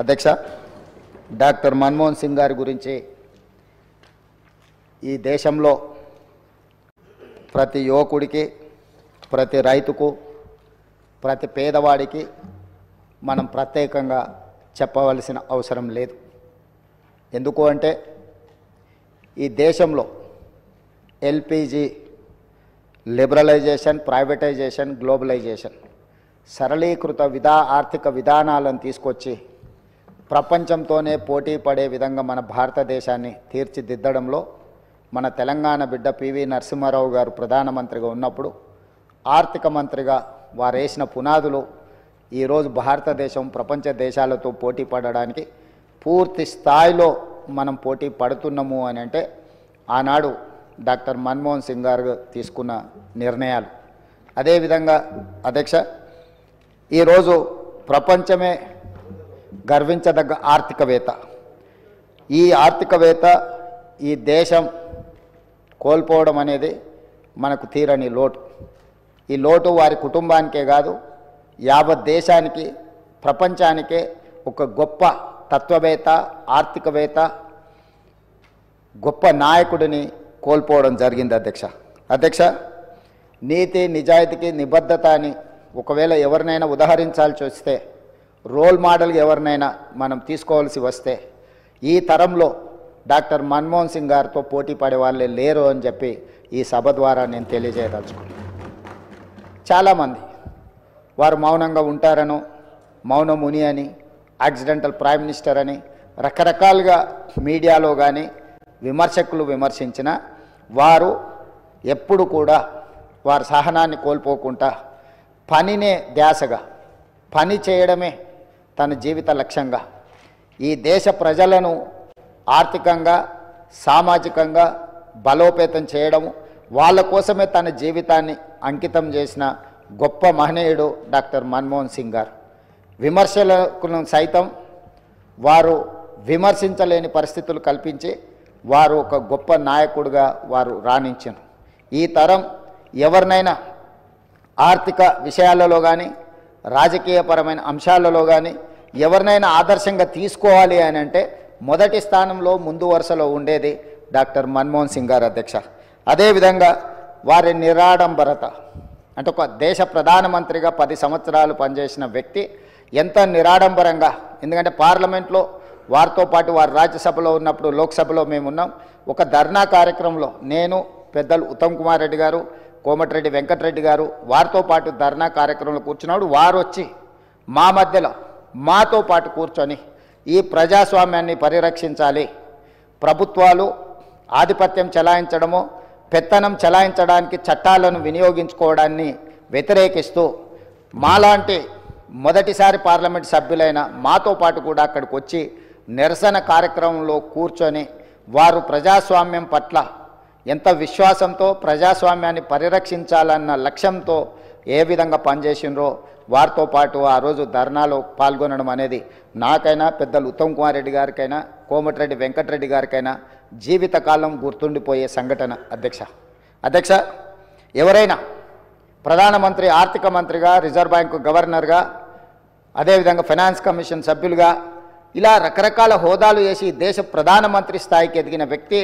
అధ్యక్ష, డాక్టర్ మన్మోహన్ సింగ్ గారి గురించి ఈ దేశంలో ప్రతి యువకుడికి, ప్రతి రైతుకు, ప్రతి పేదవాడికి మనం ప్రత్యేకంగా చెప్పవలసిన అవసరం లేదు. ఎందుకు అంటే ఈ దేశంలో ఎల్పిజి లిబరలైజేషన్, ప్రైవేటైజేషన్, గ్లోబలైజేషన్ సరళీకృత ఆర్థిక విధానాలను తీసుకొచ్చి ప్రపంచంతోనే పోటీ పడే విధంగా మన భారతదేశాన్ని తీర్చిదిద్దడంలో మన తెలంగాణ బిడ్డ పివి నరసింహారావు గారు ప్రధానమంత్రిగా ఉన్నప్పుడు ఆర్థిక మంత్రిగా వారు వేసిన పునాదులు ఈరోజు భారతదేశం ప్రపంచ దేశాలతో పోటీ పడడానికి పూర్తి స్థాయిలో మనం పోటీ పడుతున్నాము అని అంటే ఆనాడు డాక్టర్ మన్మోహన్ సింగ్ గారు తీసుకున్న నిర్ణయాలు. అదేవిధంగా అధ్యక్ష, ఈరోజు ప్రపంచమే గర్వించదగ్గ ఆర్థికవేత్త, ఈ ఆర్థికవేత్త ఈ దేశం కోల్పోవడం అనేది మనకు తీరని లోటు. ఈ లోటు వారి కుటుంబానికే కాదు, యావత్ దేశానికి, ప్రపంచానికే ఒక గొప్ప తత్వవేత్త, ఆర్థికవేత్త, గొప్ప నాయకుడిని కోల్పోవడం జరిగింది అధ్యక్ష. నీతి, నిజాయితీకి, నిబద్ధత అని ఒకవేళ ఎవరినైనా ఉదాహరించాల్సి వస్తే, రోల్ మోడల్గా ఎవరినైనా మనం తీసుకోవాల్సి వస్తే ఈ తరంలో డాక్టర్ మన్మోహన్ సింగ్ గారితో పోటీ పడే వాళ్ళే లేరు అని చెప్పి ఈ సభ ద్వారా నేను తెలియజేయదలుచుకున్నాను. చాలామంది వారు మౌనంగా ఉంటారనో, మౌన ముని అని, యాక్సిడెంటల్ ప్రైమ్ మినిస్టర్ అని రకరకాలుగా మీడియాలో కానీ విమర్శకులు విమర్శించిన వారు ఎప్పుడు కూడా వారి సహనాన్ని కోల్పోకుండా పనినే ధ్యాసగా, పని చేయడమే తన జీవిత లక్ష్యంగా ఈ దేశ ప్రజలను ఆర్థికంగా, సామాజికంగా బలోపేతం చేయడము, వాళ్ళ కోసమే తన జీవితాన్ని అంకితం చేసిన గొప్ప మహనీయుడు డాక్టర్ మన్మోహన్ సింగ్ గారు. విమర్శలను సైతం వారు విమర్శించలేని పరిస్థితులు కల్పించి వారు ఒక గొప్ప నాయకుడిగా వారు రాణించారు. ఈ తరం ఎవరినైనా ఆర్థిక విషయాలలో కానీ, రాజకీయపరమైన అంశాలలో కానీ ఎవరినైనా ఆదర్శంగా తీసుకోవాలి అని అంటే మొదటి స్థానంలో, ముందు వరుసలో ఉండేది డాక్టర్ మన్మోహన్ సింగ్ గారు అధ్యక్ష. అదేవిధంగా వారి నిరాడంబరత, అంటే ఒక దేశ ప్రధానమంత్రిగా 10 సంవత్సరాలు పనిచేసిన వ్యక్తి ఎంత నిరాడంబరంగా, ఎందుకంటే పార్లమెంట్లో వారితో పాటు వారు రాజ్యసభలో ఉన్నప్పుడు, లోక్సభలో మేము ఉన్నాం. ఒక ధర్నా కార్యక్రమంలో నేను, పెద్దలు ఉత్తమ్ కుమార్ రెడ్డి గారు, కోమటిరెడ్డి వెంకటరెడ్డి గారు వారితో పాటు ధర్నా కార్యక్రమంలో కూర్చున్నాడు. వారు వచ్చి మా మధ్యలో మాతో పాటు కూర్చొని ఈ ప్రజాస్వామ్యాన్ని పరిరక్షించాలి, ప్రభుత్వాలు ఆధిపత్యం చెలాయించడమో, పెత్తనం చెలాయించడానికి చట్టాలను వినియోగించుకోవడాన్ని వ్యతిరేకిస్తూ మాలాంటి మొదటిసారి పార్లమెంట్ సభ్యులైన మాతో పాటు కూడా అక్కడికి వచ్చి నిరసన కార్యక్రమంలో కూర్చొని వారు ప్రజాస్వామ్యం పట్ల ఎంత విశ్వాసంతో, ప్రజాస్వామ్యాన్ని పరిరక్షించాలన్న లక్ష్యంతో ఏ విధంగా పనిచేసినరో వారితో పాటు ఆ రోజు ధర్నాలో పాల్గొనడం అనేది నాకైనా, పెద్దలు ఉత్తమ్ కుమార్ రెడ్డి గారికైనా, కోమటిరెడ్డి వెంకటరెడ్డి గారికైనా జీవితకాలం గుర్తుండిపోయే సంఘటన అధ్యక్ష. ఎవరైనా ప్రధానమంత్రి, ఆర్థిక మంత్రిగా, రిజర్వ్ బ్యాంకు గవర్నర్గా, అదేవిధంగా ఫైనాన్స్ కమిషన్ సభ్యులుగా ఇలా రకరకాల హోదాలు చేసి దేశ ప్రధానమంత్రి స్థాయికి ఎదిగిన వ్యక్తి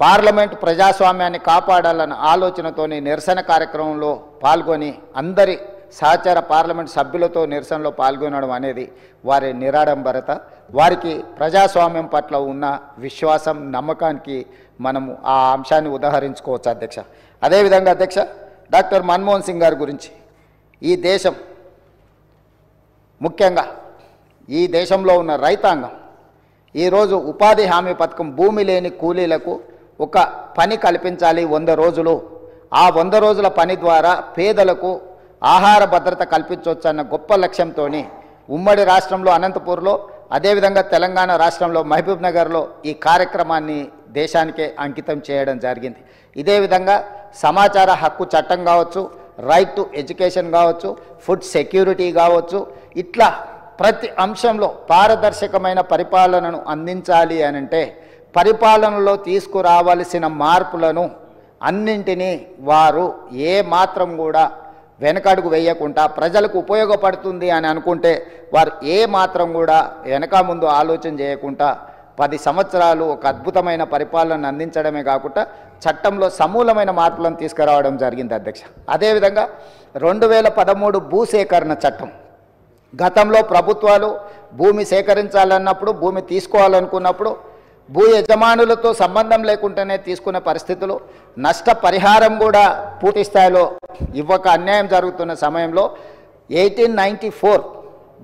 పార్లమెంటు ప్రజాస్వామ్యాన్ని కాపాడాలన్న ఆలోచనతోని నిరసన కార్యక్రమంలో పాల్గొని అందరి సహచార పార్లమెంట్ సభ్యులతో నిరసనలో పాల్గొనడం అనేది వారి నిరాడంబరత, వారికి ప్రజాస్వామ్యం పట్ల ఉన్న విశ్వాసం, నమ్మకానికి మనము ఆ అంశాన్ని ఉదాహరించుకోవచ్చు అధ్యక్ష. అదేవిధంగా అధ్యక్ష, డాక్టర్ మన్మోహన్ సింగ్ గారి గురించి ఈ దేశం, ముఖ్యంగా ఈ దేశంలో ఉన్న రైతాంగం ఈరోజు ఉపాధి హామీ పథకం, భూమి లేని కూలీలకు ఒక పని కల్పించాలి 100 రోజులు. ఆ 100 రోజుల పని ద్వారా పేదలకు ఆహార భద్రత కల్పించవచ్చు అన్న గొప్ప లక్ష్యంతో ఉమ్మడి రాష్ట్రంలో అనంతపూర్లో, అదేవిధంగా తెలంగాణ రాష్ట్రంలో మహబూబ్ నగర్లో ఈ కార్యక్రమాన్ని దేశానికే అంకితం చేయడం జరిగింది. ఇదే విధంగా సమాచార హక్కు చట్టం కావచ్చు, రైట్ టు ఎడ్యుకేషన్ కావచ్చు, ఫుడ్ సెక్యూరిటీ కావచ్చు, ఇట్లా ప్రతి అంశంలో పారదర్శకమైన పరిపాలనను అందించాలి అని అంటే పరిపాలనలో తీసుకురావాల్సిన మార్పులను అన్నింటినీ వారు ఏ మాత్రం కూడా వెనకడుగు వేయకుండా ప్రజలకు ఉపయోగపడుతుంది అని అనుకుంటే వారు ఏ మాత్రం కూడా వెనక ముందు ఆలోచన చేయకుండా 10 సంవత్సరాలు ఒక అద్భుతమైన పరిపాలన అందించడమే కాకుండా చట్టంలో సమూలమైన మార్పులను తీసుకురావడం జరిగింది అధ్యక్ష. అదేవిధంగా 2013 భూసేకరణ చట్టం, గతంలో ప్రభుత్వాలు భూమి సేకరించాలన్నప్పుడు, భూమి తీసుకోవాలనుకున్నప్పుడు భూ యజమానులతో సంబంధం లేకుండానే తీసుకునే పరిస్థితులు, నష్టపరిహారం కూడా పూర్తి స్థాయిలో ఇవ్వక అన్యాయం జరుగుతున్న సమయంలో 1894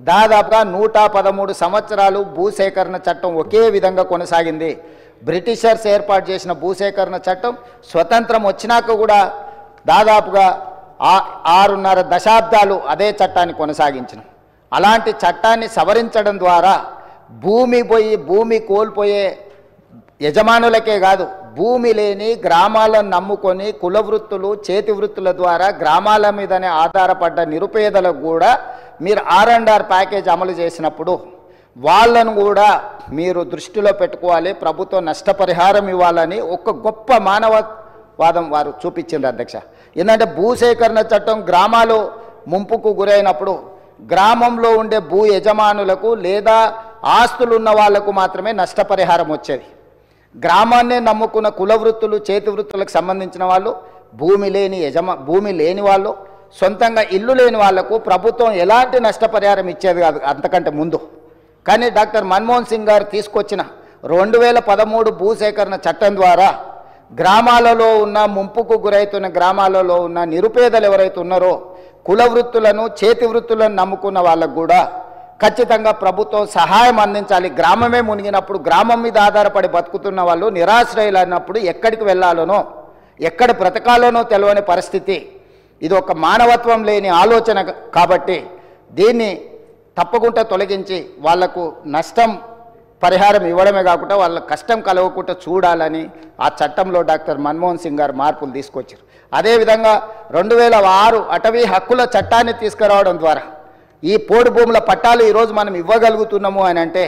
దాదాపుగా 113 సంవత్సరాలు భూసేకరణ చట్టం ఒకే విధంగా కొనసాగింది. బ్రిటిషర్స్ ఏర్పాటు చేసిన భూసేకరణ చట్టం స్వతంత్రం వచ్చినాక కూడా దాదాపుగా 6.5 దశాబ్దాలు అదే చట్టాన్ని కొనసాగించిన. అలాంటి చట్టాన్ని సవరించడం ద్వారా భూమి కోల్పోయే యజమానులకే కాదు, భూమి లేని గ్రామాలను నమ్ముకొని కుల వృత్తులు, చేతి వృత్తుల ద్వారా గ్రామాల మీదనే ఆధారపడ్డ నిరుపేదలకు కూడా మీరు R&R ప్యాకేజ్ అమలు చేసినప్పుడు వాళ్ళను కూడా మీరు దృష్టిలో పెట్టుకోవాలి, ప్రభుత్వం నష్టపరిహారం ఇవ్వాలని ఒక గొప్ప మానవవాదం వారు చూపించింది అధ్యక్ష. ఎందుకంటే భూసేకరణ చట్టం గ్రామాలు ముంపుకు గురైనప్పుడు గ్రామంలో ఉండే భూ యజమానులకు లేదా ఆస్తులు ఉన్న వాళ్లకు మాత్రమే నష్టపరిహారం వచ్చేది. గ్రామాన్నే నమ్ముకున్న కుల వృత్తులు, చేతి వృత్తులకు సంబంధించిన వాళ్ళు, భూమి లేని వాళ్ళు, సొంతంగా ఇల్లు లేని వాళ్లకు ప్రభుత్వం ఎలాంటి నష్టపరిహారం ఇచ్చేది కాదు అంతకంటే ముందు. కానీ డాక్టర్ మన్మోహన్ సింగ్ గారు తీసుకొచ్చిన 2013 భూసేకరణ చట్టం ద్వారా గ్రామాలలో ఉన్న, ముంపుకు గురైతున్న గ్రామాలలో ఉన్న నిరుపేదలు ఎవరైతే ఉన్నారో కుల వృత్తులను, చేతి వృత్తులను నమ్ముకున్న వాళ్ళకు కూడా ఖచ్చితంగా ప్రభుత్వం సహాయం అందించాలి. గ్రామమే మునిగినప్పుడు, గ్రామం మీద ఆధారపడి బతుకుతున్న వాళ్ళు నిరాశ్రయులు అన్నప్పుడు ఎక్కడికి వెళ్ళాలనో, ఎక్కడ బ్రతకాలనో తెలియని పరిస్థితి. ఇది ఒక మానవత్వం లేని ఆలోచన కాబట్టి దీన్ని తప్పకుండా తొలగించి వాళ్లకు నష్టం పరిహారం ఇవ్వడమే కాకుండా వాళ్ళ కష్టం కలగకుండా చూడాలని ఆ చట్టంలో డాక్టర్ మన్మోహన్ సింగ్ గారు మార్పులు తీసుకొచ్చారు. అదేవిధంగా 2006 అటవీ హక్కుల చట్టాన్ని తీసుకురావడం ద్వారా ఈ పోడు భూముల పట్టాలు ఈరోజు మనం ఇవ్వగలుగుతున్నాము అని అంటే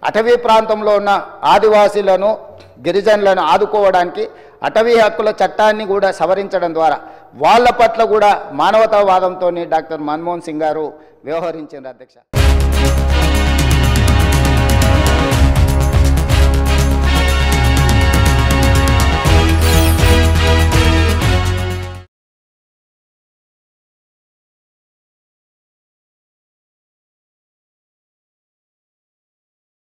అటవీ ప్రాంతంలో ఉన్న ఆదివాసీలను, గిరిజనులను ఆదుకోవడానికి అటవీ హక్కుల చట్టాన్ని కూడా సవరించడం ద్వారా వాళ్ళ పట్ల కూడా మానవతావాదంతో డాక్టర్ మన్మోహన్ సింగ్ గారు వ్యవహరించారు అధ్యక్ష.